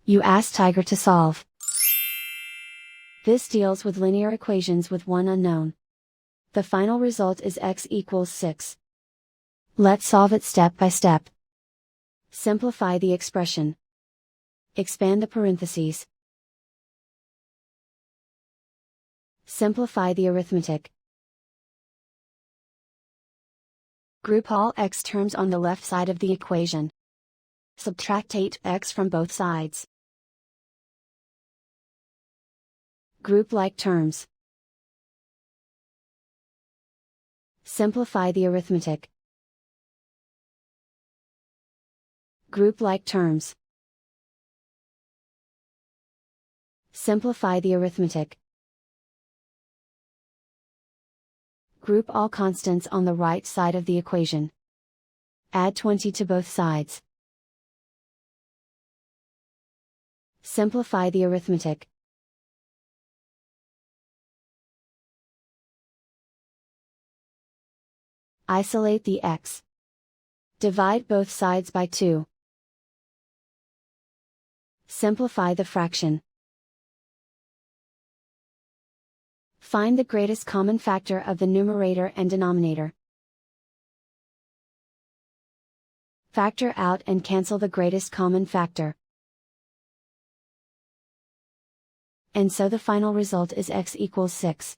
You ask Tiger to solve. This deals with linear equations with one unknown. The final result is x equals 6. Let's solve it step by step. Simplify the expression. Expand the parentheses. Simplify the arithmetic. Group all x terms on the left side of the equation. Subtract 8x from both sides. Group like terms. Simplify the arithmetic. Group like terms. Simplify the arithmetic. Group all constants on the right side of the equation. Add 20 to both sides. Simplify the arithmetic. Isolate the x. Divide both sides by 2. Simplify the fraction. Find the greatest common factor of the numerator and denominator. Factor out and cancel the greatest common factor. And so the final result is x equals 6.